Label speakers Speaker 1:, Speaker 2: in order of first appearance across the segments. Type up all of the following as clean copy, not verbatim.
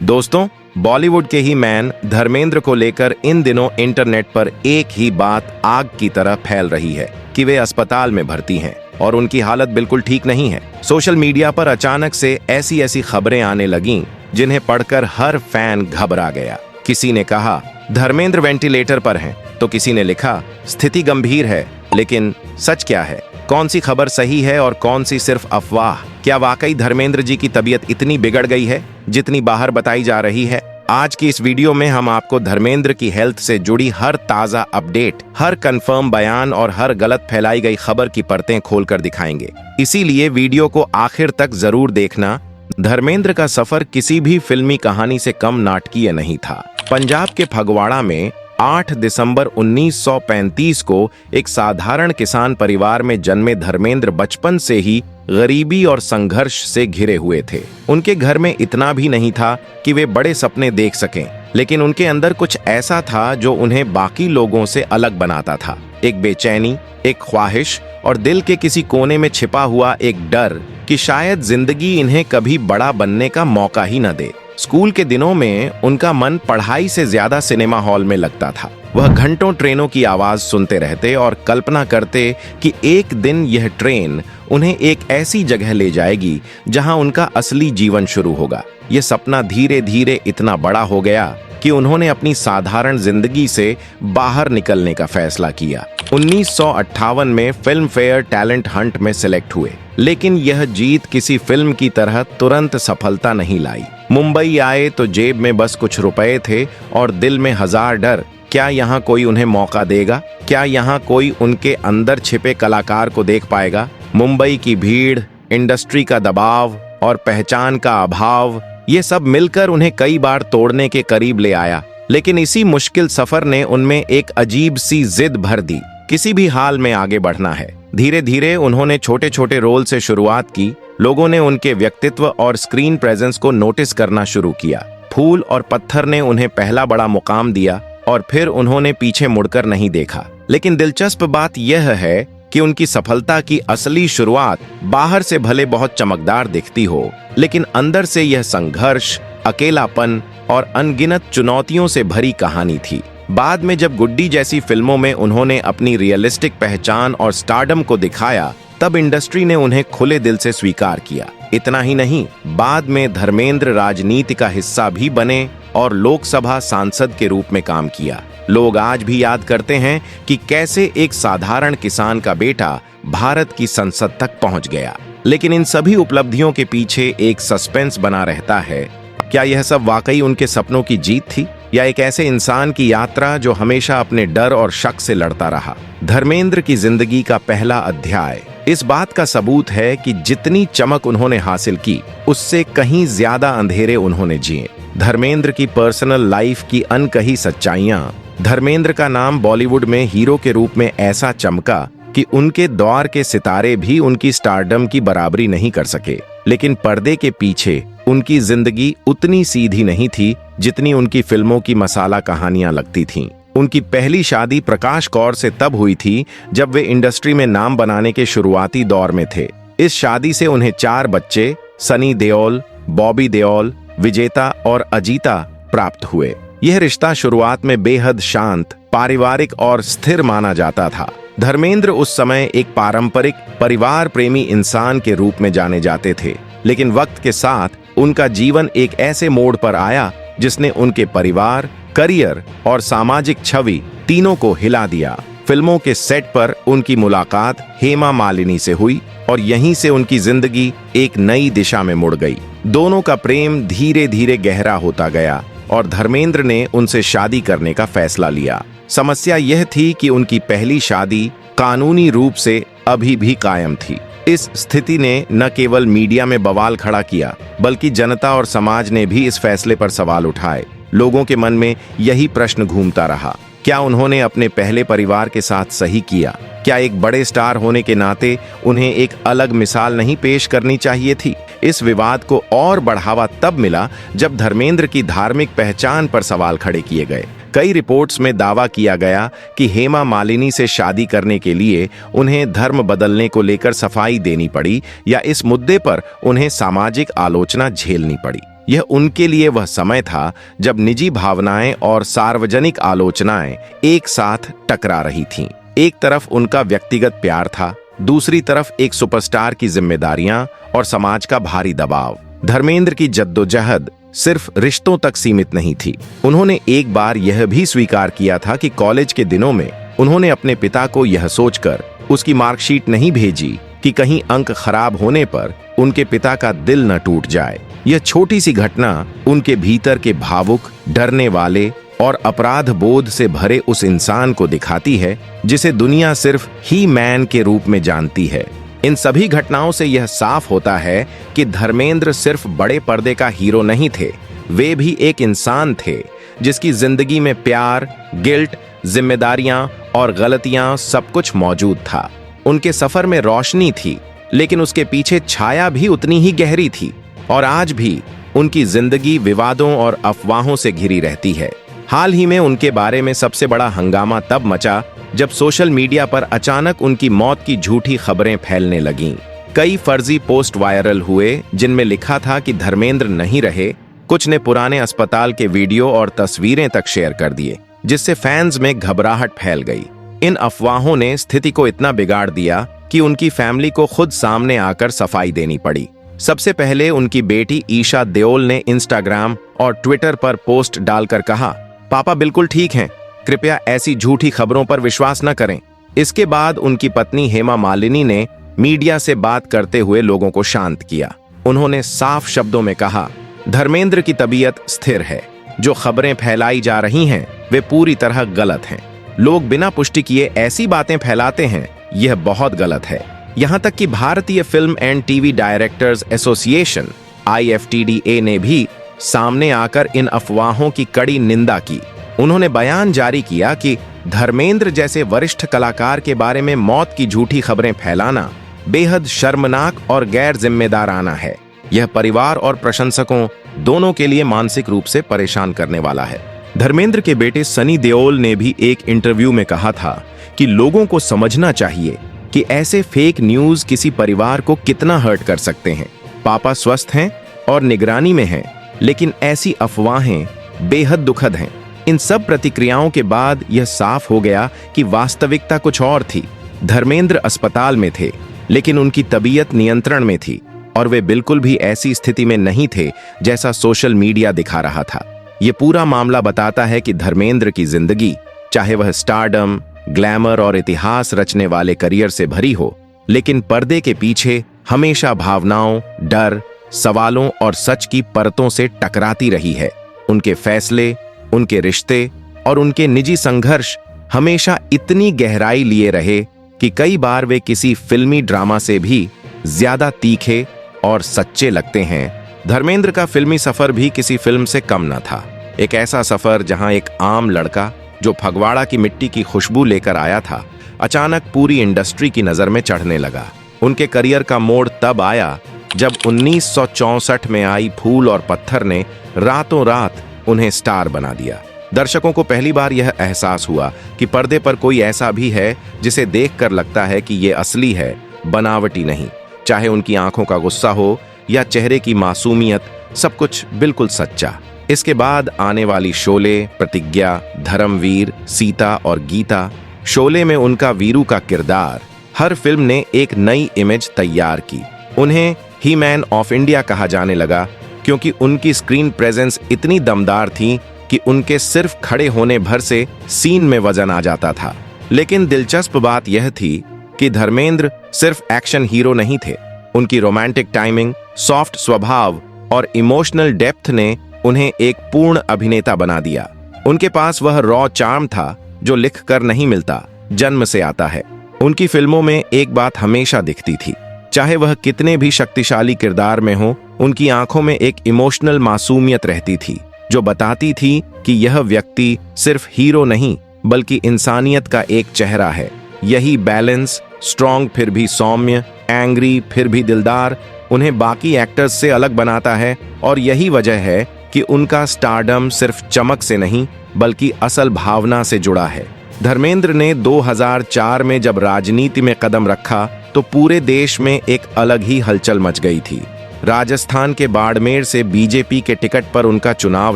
Speaker 1: दोस्तों, बॉलीवुड के ही मैन धर्मेंद्र को लेकर इन दिनों इंटरनेट पर एक ही बात आग की तरह फैल रही है कि वे अस्पताल में भर्ती हैं और उनकी हालत बिल्कुल ठीक नहीं है। सोशल मीडिया पर अचानक से ऐसी ऐसी खबरें आने लगीं जिन्हें पढ़कर हर फैन घबरा गया। किसी ने कहा धर्मेंद्र वेंटिलेटर पर हैं, तो किसी ने लिखा स्थिति गंभीर है। लेकिन सच क्या है? कौन सी खबर सही है और कौन सी सिर्फ अफवाह? क्या वाकई धर्मेंद्र जी की तबीयत इतनी बिगड़ गई है जितनी बाहर बताई जा रही है? आज की इस वीडियो में हम आपको धर्मेंद्र की हेल्थ से जुड़ी हर ताजा अपडेट, हर कंफर्म बयान और हर गलत फैलाई गई खबर की परतें खोलकर दिखाएंगे। इसीलिए वीडियो को आखिर तक जरूर देखना। धर्मेंद्र का सफर किसी भी फिल्मी कहानी से कम नाटकीय नहीं था। पंजाब के फगवाड़ा में 8 दिसंबर 1935 को एक साधारण किसान परिवार में जन्मे धर्मेंद्र बचपन से ही गरीबी और संघर्ष से घिरे हुए थे। उनके घर में इतना भी नहीं था कि वे बड़े सपने देख सकें, लेकिन उनके अंदर कुछ ऐसा था जो उन्हें बाकी लोगों से अलग बनाता था। एक बेचैनी, एक ख्वाहिश और दिल के किसी कोने में छिपा हुआ एक डर कि शायद जिंदगी इन्हें कभी बड़ा बनने का मौका ही न दे। स्कूल के दिनों में उनका मन पढ़ाई से ज्यादा सिनेमा हॉल में लगता था। वह घंटों ट्रेनों की आवाज सुनते रहते और कल्पना करते कि एक दिन यह ट्रेन उन्हें एक ऐसी जगह ले जाएगी जहां उनका असली जीवन शुरू होगा। यह सपना धीरे धीरे इतना बड़ा हो गया कि उन्होंने अपनी साधारण जिंदगी से बाहर निकलने का फैसला किया। 1958 में फिल्म फेयर टैलेंट हंट में सिलेक्ट हुए, लेकिन यह जीत किसी फिल्म की तरह तुरंत सफलता नहीं लाई। मुंबई आए तो जेब में बस कुछ रुपए थे और दिल में हजार डर। क्या यहाँ कोई उन्हें मौका देगा? क्या यहाँ कोई उनके अंदर छिपे कलाकार को देख पाएगा? मुंबई की भीड़, इंडस्ट्री का दबाव और पहचान का अभाव, ये सब मिलकर उन्हें कई बार तोड़ने के करीब ले आया। लेकिन इसी मुश्किल सफर ने उनमें एक अजीब सी जिद भर दी, किसी भी हाल में आगे बढ़ना है। धीरे धीरे उन्होंने छोटे छोटे रोल से शुरुआत की। लोगों ने उनके व्यक्तित्व और स्क्रीन प्रेजेंस को नोटिस करना शुरू किया। फूल और पत्थर ने उन्हें पहला बड़ा मुकाम दिया और फिर उन्होंने पीछे मुड़कर नहीं देखा। लेकिन दिलचस्प बात यह है कि उनकी सफलता की असली शुरुआत बाहर से भले बहुत चमकदार दिखती हो, लेकिन अंदर से यह संघर्ष, अकेलापन और अनगिनत चुनौतियों से भरी कहानी थी। बाद में जब गुड्डी जैसी फिल्मों में उन्होंने अपनी रियलिस्टिक पहचान और स्टारडम को दिखाया, तब इंडस्ट्री ने उन्हें खुले दिल से स्वीकार किया। इतना ही नहीं, बाद में धर्मेंद्र राजनीति का हिस्सा भी बने और लोकसभा सांसद के रूप में काम किया। लोग आज भी याद करते हैं कि कैसे एक साधारण किसान का बेटा भारत की संसद तक पहुंच गया। लेकिन इन सभी उपलब्धियों के पीछे एक सस्पेंस बना रहता है। क्या यह सब वाकई उनके सपनों की जीत थी, या एक ऐसे इंसान की यात्रा जो हमेशा अपने डर और शक से लड़ता रहा? धर्मेंद्र की जिंदगी का पहला अध्याय इस बात का सबूत है कि जितनी चमक उन्होंने हासिल की, उससे कहीं ज्यादा अंधेरे उन्होंने जिए। धर्मेंद्र की पर्सनल लाइफ की अनकही सच्चाइयां। धर्मेंद्र का नाम बॉलीवुड में हीरो के रूप में ऐसा चमका कि उनके दौर के सितारे भी उनकी स्टारडम की बराबरी नहीं कर सके। लेकिन पर्दे के पीछे उनकी जिंदगी उतनी सीधी नहीं थी जितनी उनकी फिल्मों की मसाला कहानियां लगती थीं। उनकी पहली शादी प्रकाश कौर से तब हुई थी जब वे इंडस्ट्री में नाम बनाने के शुरुआती दौर में थे। इस शादी से उन्हें 4 बच्चे सनी देओल, बॉबी देओल, विजेता और अजीता प्राप्त हुए। यह रिश्ता शुरुआत में बेहद शांत, पारिवारिक और स्थिर माना जाता था। धर्मेंद्र उस समय एक पारंपरिक परिवार प्रेमी इंसान के रूप में जाने जाते थे, लेकिन वक्त के साथ उनका जीवन एक ऐसे मोड़ पर आया जिसने उनके परिवार, करियर और सामाजिक छवि तीनों को हिला दिया। फिल्मों के सेट पर उनकी मुलाकात हेमा मालिनी से हुई और यहीं से उनकी जिंदगी एक नई दिशा में मुड़ गई। दोनों का प्रेम धीरे धीरे गहरा होता गया और धर्मेंद्र ने उनसे शादी करने का फैसला लिया। समस्या यह थी कि उनकी पहली शादी कानूनी रूप से अभी भी कायम थी। इस स्थिति ने न केवल मीडिया में बवाल खड़ा किया, बल्कि जनता और समाज ने भी इस फैसले पर सवाल उठाए। लोगों के मन में यही प्रश्न घूमता रहा, क्या उन्होंने अपने पहले परिवार के साथ सही किया? क्या एक बड़े स्टार होने के नाते उन्हें एक अलग मिसाल नहीं पेश करनी चाहिए थी? इस विवाद को और बढ़ावा तब मिला जब धर्मेंद्र की धार्मिक पहचान पर सवाल खड़े किए गए। कई रिपोर्ट्स में दावा किया गया कि हेमा मालिनी से शादी करने के लिए उन्हें धर्म बदलने को लेकर सफाई देनी पड़ी या इस मुद्दे पर उन्हें सामाजिक आलोचना झेलनी पड़ी। यह उनके लिए वह समय था जब निजी भावनाएं और सार्वजनिक आलोचनाएं एक साथ टकरा रही थीं। एक तरफ उनका व्यक्तिगत प्यार था, दूसरी तरफ एक सुपरस्टार की जिम्मेदारियां और समाज का भारी दबाव। धर्मेंद्र की जद्दोजहद सिर्फ रिश्तों तक सीमित नहीं थी। उन्होंने एक बार यह भी स्वीकार किया था कि कॉलेज के दिनों में उन्होंने अपने पिता को यह सोचकर उसकी मार्कशीट नहीं भेजी कि कहीं अंक खराब होने पर उनके पिता का दिल न टूट जाए। यह छोटी सी घटना उनके भीतर के भावुक, डरने वाले और अपराध बोध से भरे उस इंसान को दिखाती है जिसे दुनिया सिर्फ ही मैन के रूप में जानती है। इन सभी घटनाओं से यह साफ होता है कि धर्मेंद्र सिर्फ बड़े पर्दे का हीरो नहीं थे, वे भी एक इंसान थे जिसकी जिंदगी में प्यार, गिल्ट, जिम्मेदारियां और गलतियां सब कुछ मौजूद था। उनके सफर में रोशनी थी, लेकिन उसके पीछे छाया भी उतनी ही गहरी थी और आज भी उनकी जिंदगी विवादों और अफवाहों से घिरी रहती है। हाल ही में उनके बारे में सबसे बड़ा हंगामा तब मचा जब सोशल मीडिया पर अचानक उनकी मौत की झूठी खबरें फैलने लगीं। कई फर्जी पोस्ट वायरल हुए जिनमें लिखा था कि धर्मेंद्र नहीं रहे। कुछ ने पुराने अस्पताल के वीडियो और तस्वीरें तक शेयर कर दिए, जिससे फैंस में घबराहट फैल गई। इन अफवाहों ने स्थिति को इतना बिगाड़ दिया कि उनकी फैमिली को खुद सामने आकर सफाई देनी पड़ी। सबसे पहले उनकी बेटी ईशा देओल ने इंस्टाग्राम और ट्विटर पर पोस्ट डालकर कहा, पापा बिल्कुल ठीक हैं, कृपया ऐसी झूठी खबरों पर विश्वास न करें। इसके बाद उनकी पत्नी हेमा मालिनी ने मीडिया से बात करते हुए लोगों को शांत किया। उन्होंने साफ शब्दों में कहा, धर्मेंद्र की तबीयत स्थिर है, जो खबरें फैलाई जा रही हैं वे पूरी तरह गलत हैं। लोग बिना पुष्टि किए ऐसी बातें फैलाते हैं, यह बहुत गलत है। यहां तक कि भारतीय film and TV directors association IFTDA ने भी सामने आकर इन अफवाहों की कड़ी निंदा की। उन्होंने बयान जारी किया कि धर्मेंद्र जैसे वरिष्ठ कलाकार के बारे में मौत की झूठी खबरें फैलाना बेहद शर्मनाक और गैर जिम्मेदाराना है। यह परिवार और प्रशंसकों दोनों के लिए मानसिक रूप से परेशान करने वाला है। धर्मेंद्र के बेटे सनी देओल ने भी एक इंटरव्यू में कहा था कि लोगों को समझना चाहिए कि ऐसे फेक न्यूज किसी परिवार को कितना हर्ट कर सकते हैं। पापा स्वस्थ हैं और निगरानी में हैं, लेकिन ऐसी अफवाहें बेहद दुखद हैं। इन सब प्रतिक्रियाओं के बाद यह साफ हो गया कि वास्तविकता कुछ और थी। धर्मेंद्र अस्पताल में थे, लेकिन उनकी तबीयत नियंत्रण में थी और वे बिल्कुल भी ऐसी स्थिति में नहीं थे जैसा सोशल मीडिया दिखा रहा था। यह पूरा मामला बताता है कि धर्मेंद्र की जिंदगी, चाहे वह स्टारडम, ग्लैमर और इतिहास रचने वाले करियर से भरी हो, लेकिन पर्दे के पीछे हमेशा भावनाओं, डर, सवालों और सच की परतों से टकराती रही है। उनके फैसले, उनके रिश्ते और उनके निजी संघर्ष हमेशा इतनी गहराई लिए रहे कि कई बार वे किसी फिल्मी ड्रामा से भी ज्यादा तीखे और सच्चे लगते हैं। धर्मेंद्र का फिल्मी सफर भी किसी फिल्म से कम न था। एक ऐसा सफर जहां एक आम लड़का जो फगवाड़ा की मिट्टी की खुशबू लेकर आया था, अचानक पूरी इंडस्ट्री की नजर में चढ़ने लगा। उनके करियर का मोड़ तब आया जब 1964 में आई फूल और पत्थर ने रातों रात उन्हें स्टार बना दिया। दर्शकों को पहली बार यह एहसास हुआ कि पर्दे पर कोई ऐसा भी है जिसे देखकर लगता है कि ये असली है, बनावटी नहीं। चाहे उनकी आंखों का गुस्सा हो या चेहरे की मासूमियत, सब कुछ बिल्कुल सच्चा। इसके बाद आने वाली शोले, प्रतिज्ञा, धर्मवीर, सीता और गीता। शोले में उनका वीरू का किरदार, हर फिल्म ने एक नई इमेज तैयार की। उन्हें ही मैन ऑफ इंडिया कहा जाने लगा क्योंकि उनकी स्क्रीन प्रेजेंस इतनी दमदार थी कि उनके सिर्फ खड़े होने भर से सीन में वजन आ जाता था। लेकिन दिलचस्प बात यह थी कि धर्मेंद्र सिर्फ एक्शन हीरो नहीं थे। उनकी रोमांटिक टाइमिंग, सॉफ्ट स्वभाव और इमोशनल डेप्थ ने उन्हें एक पूर्ण अभिनेता बना दिया। उनके पास वह रॉ चार्म था जो लिख कर नहीं मिलता, जन्म से आता है। उनकी फिल्मों में एक बात हमेशा दिखती थी, चाहे वह कितने भी शक्तिशाली किरदार में हो, उनकी आंखों में एक इमोशनल मासूमियत रहती थी जो बताती थी कि यह व्यक्ति सिर्फ हीरो नहीं बल्कि इंसानियत का एक चेहरा है। यही बैलेंस, स्ट्रॉन्ग फिर भी सौम्य, एंग्री फिर भी दिलदार, उन्हें बाकी एक्टर्स से अलग बनाता है और यही वजह है कि उनका स्टारडम सिर्फ चमक से नहीं बल्कि असल भावना से जुड़ा है। धर्मेंद्र ने 2004 में जब राजनीति में कदम रखा तो पूरे देश में एक अलग ही हलचल मच गई थी। राजस्थान के बाड़मेर से बीजेपी के टिकट पर उनका चुनाव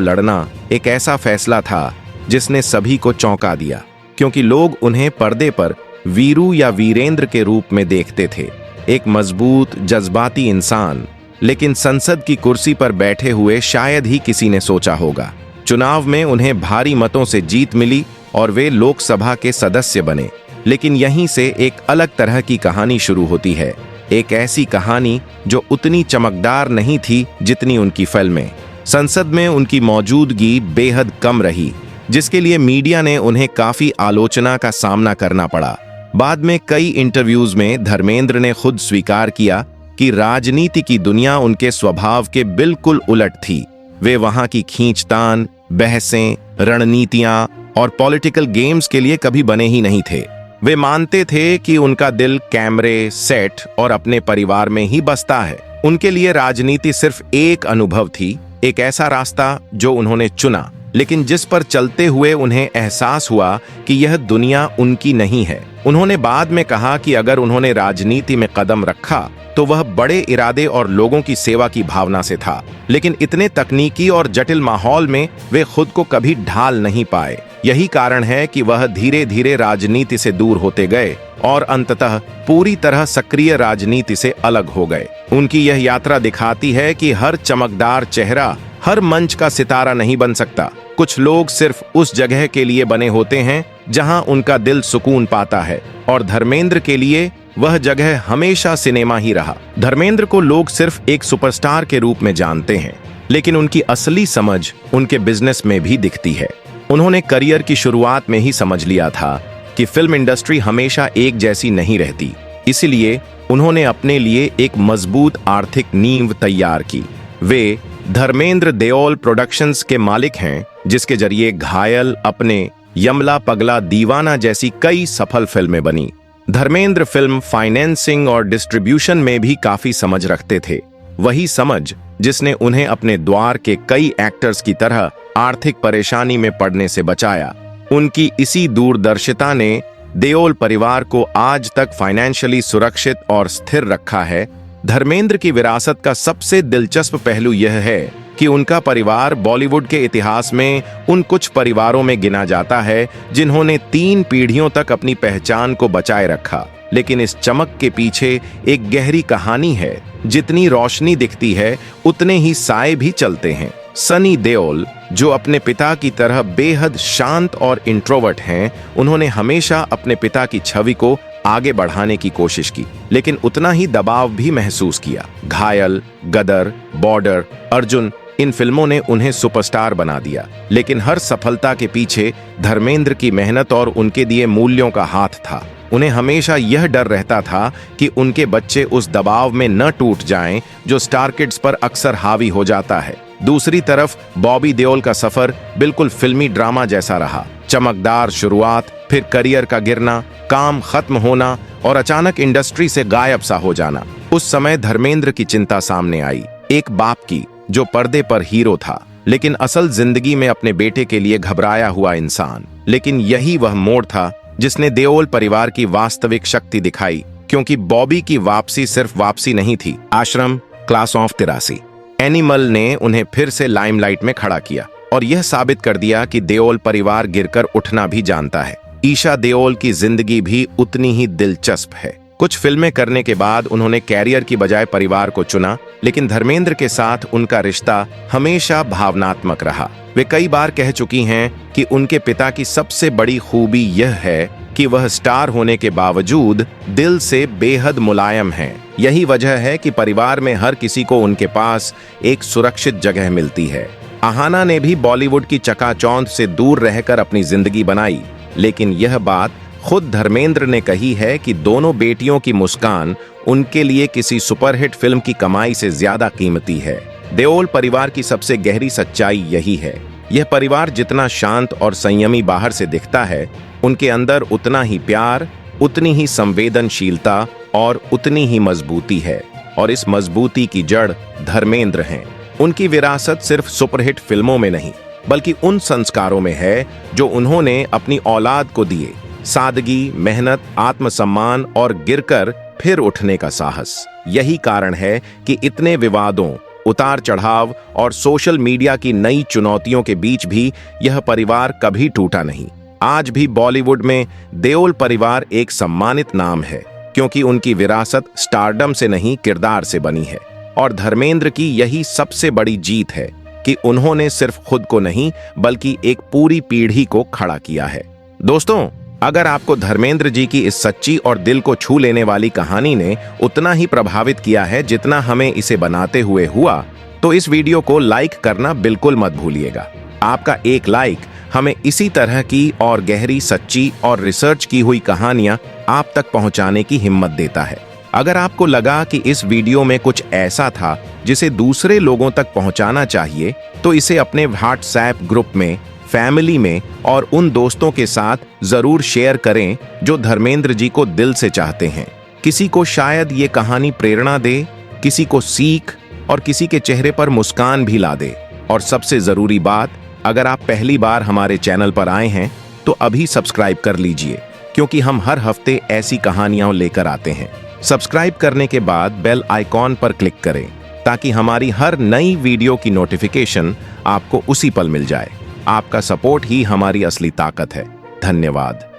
Speaker 1: लड़ना एक ऐसा फैसला था जिसने सभी को चौंका दिया, क्योंकि लोग उन्हें पर्दे पर वीरू या वीरेंद्र के रूप में देखते थे, एक मजबूत जज्बाती इंसान। लेकिन संसद की कुर्सी पर बैठे हुए शायद ही किसी ने सोचा होगा। चुनाव में उन्हें भारी मतों से जीत मिली और वे लोकसभा के सदस्य बने। लेकिन यहीं से एक अलग तरह की कहानी शुरू होती है, एक ऐसी कहानी जो उतनी चमकदार नहीं थी जितनी उनकी फिल्में। संसद में उनकी मौजूदगी बेहद कम रही, जिसके लिए मीडिया ने उन्हें काफी आलोचना का सामना करना पड़ा। बाद में कई इंटरव्यूज में धर्मेंद्र ने खुद स्वीकार किया कि राजनीति की दुनिया उनके स्वभाव के बिल्कुल उलट थी। वे वहां की खींचतान, बहसें, रणनीतियां और पॉलिटिकल गेम्स के लिए कभी बने ही नहीं थे। वे मानते थे कि उनका दिल कैमरे, सेट और अपने परिवार में ही बसता है। उनके लिए राजनीति सिर्फ एक अनुभव थी, एक ऐसा रास्ता जो उन्होंने चुना, लेकिन जिस पर चलते हुए उन्हें एहसास हुआ कि यह दुनिया उनकी नहीं है। उन्होंने बाद में कहा कि अगर उन्होंने राजनीति में कदम रखा तो वह बड़े इरादे और लोगों की सेवा की भावना से था, लेकिन इतने तकनीकी और जटिल माहौल में वे खुद को कभी ढाल नहीं पाए। यही कारण है कि वह धीरे धीरे राजनीति से दूर होते गए और अंततः पूरी तरह सक्रिय राजनीति से अलग हो गए। उनकी यह यात्रा दिखाती है कि हर चमकदार चेहरा हर मंच का सितारा नहीं बन सकता। कुछ लोग सिर्फ उस जगह के लिए बने होते हैं जहां उनका दिल सुकून पाता है, और धर्मेंद्र के लिए वह जगह हमेशा सिनेमा ही रहा। धर्मेंद्र को लोग सिर्फ एक सुपरस्टार के रूप में जानते हैं, लेकिन उनकी असली समझ उनके बिजनेस में भी दिखती है। उन्होंने करियर की शुरुआत में ही समझ लिया था कि फिल्म इंडस्ट्री हमेशा एक जैसी नहीं रहती, इसलिए उन्होंने अपने लिए एक मजबूत आर्थिक नींव तैयार की। वे धर्मेंद्र देओल प्रोडक्शंस के मालिक हैं, जिसके जरिए घायल, अपने, यमला पगला, दीवाना जैसी कई सफल फिल्में बनी। धर्मेंद्र फिल्म फाइनेंसिंग और डिस्ट्रीब्यूशन में भी काफी समझ रखते थे, वही समझ जिसने उन्हें अपने द्वार के कई एक्टर्स की तरह आर्थिक परेशानी में पड़ने से बचाया। उनकी इसी दूरदर्शिता ने देओल परिवार को आज तक फाइनेंशियली सुरक्षित और स्थिर रखा है। धर्मेंद्र की विरासत का सबसे दिलचस्प पहलू यह है कि उनका परिवार बॉलीवुड के इतिहास में उन कुछ परिवारों में गिना जाता है जिन्होंने 3 पीढ़ियों तक अपनी पहचान को बचाए रखा। लेकिन इस चमक के पीछे एक गहरी कहानी है। जितनी रोशनी दिखती है उतने ही साए भी चलते हैं। सनी देओल, जो अपने पिता की तरह बेहद शांत और इंट्रोवर्ट हैं, उन्होंने हमेशा अपने पिता की छवि को आगे बढ़ाने की कोशिश की, लेकिन उतना ही दबाव भी महसूस किया। घायल, गदर, बॉर्डर, अर्जुन, इन फिल्मों ने उन्हें सुपरस्टार बना दिया, लेकिन हर सफलता के पीछे धर्मेंद्र की मेहनत और उनके दिए मूल्यों का हाथ था। उन्हें हमेशा यह डर रहता था कि उनके बच्चे उस दबाव में न टूट जाएं जो स्टार किड्स पर अक्सर हावी हो जाता है। दूसरी तरफ बॉबी देओल का सफर बिल्कुल फिल्मी ड्रामा जैसा रहा। चमकदार शुरुआत, फिर करियर का गिरना, काम खत्म होना और अचानक इंडस्ट्री से गायब सा हो जाना। उस समय धर्मेंद्र की चिंता सामने आई, एक बाप की जो पर्दे पर हीरो था, लेकिन असल जिंदगी में अपने बेटे के लिए घबराया हुआ इंसान। लेकिन यही वह मोड़ था जिसने देओल परिवार की वास्तविक शक्ति दिखाई, क्योंकि बॉबी की वापसी सिर्फ वापसी नहीं थी। आश्रम, क्लास ऑफ 83, एनिमल ने उन्हें फिर से लाइमलाइट में खड़ा किया और यह साबित कर दिया कि देओल परिवार गिरकर उठना भी जानता है। ईशा देओल की जिंदगी भी उतनी ही दिलचस्प है। कुछ फिल्में करने के बाद उन्होंने कैरियर की बजाय परिवार को चुना, लेकिन धर्मेंद्र के साथ उनका रिश्ता हमेशा भावनात्मक रहा। वे कई बार कह चुकी हैं कि उनके पिता की सबसे बड़ी खूबी यह है कि वह स्टार होने के बावजूद दिल से बेहद मुलायम हैं। यही वजह है कि परिवार में हर किसी को उनके पास एक सुरक्षित जगह मिलती है। अहाना ने भी बॉलीवुड की चकाचौंध से दूर रहकर अपनी जिंदगी बनाई, लेकिन यह बात खुद धर्मेंद्र ने कही है कि दोनों बेटियों की मुस्कान उनके लिए किसी सुपरहिट फिल्म की कमाई से ज्यादा कीमती है। देओल परिवार की सबसे गहरी सच्चाई यही है। यह परिवार जितना शांत और संयमी बाहर से दिखता है, उनके अंदर उतना ही प्यार, उतनी ही संवेदनशीलता और उतनी ही मजबूती है। और इस मजबूती की जड़ धर्मेंद्र हैं। उनकी विरासत सिर्फ सुपरहिट फिल्मों में नहीं, बल्कि उन संस्कारों में है जो उन्होंने अपनी औलाद को दिए। सादगी, मेहनत, आत्मसम्मान और गिरकर फिर उठने का साहस। यही कारण है कि इतने विवादों, उतार चढ़ाव और सोशल मीडिया की नई चुनौतियों के बीच भी यह परिवार कभी टूटा नहीं। आज भी बॉलीवुड में देओल परिवार एक सम्मानित नाम है, क्योंकि उनकी विरासत स्टारडम से नहीं किरदार से बनी है। और धर्मेंद्र की यही सबसे बड़ी जीत है कि उन्होंने सिर्फ खुद को नहीं बल्कि एक पूरी पीढ़ी को खड़ा किया है। दोस्तों, अगर आपको धर्मेंद्र जी की इस सच्ची और दिल को छू लेने वाली कहानी ने उतना ही प्रभावित किया है जितना हमें इसे बनाते हुए हुआ, तो इस वीडियो को लाइक करना बिल्कुल मत भूलिएगा। आपका एक लाइक हमें इसी तरह की और गहरी, सच्ची और रिसर्च की हुई कहानियां आप तक पहुंचाने की हिम्मत देता है। अगर आपको लगा कि इस वीडियो में कुछ ऐसा था जिसे दूसरे लोगों तक पहुंचाना चाहिए, तो इसे अपने व्हाट्सएप ग्रुप में, फैमिली में और उन दोस्तों के साथ जरूर शेयर करें जो धर्मेंद्र जी को दिल से चाहते हैं। किसी को शायद ये कहानी प्रेरणा दे, किसी को सीख और किसी के चेहरे पर मुस्कान भी ला दे। और सबसे जरूरी बात, अगर आप पहली बार हमारे चैनल पर आए हैं तो अभी सब्सक्राइब कर लीजिए, क्योंकि हम हर हफ्ते ऐसी कहानियां लेकर आते हैं। सब्सक्राइब करने के बाद बेल आइकॉन पर क्लिक करें ताकि हमारी हर नई वीडियो की नोटिफिकेशन आपको उसी पल मिल जाए। आपका सपोर्ट ही हमारी असली ताकत है। धन्यवाद।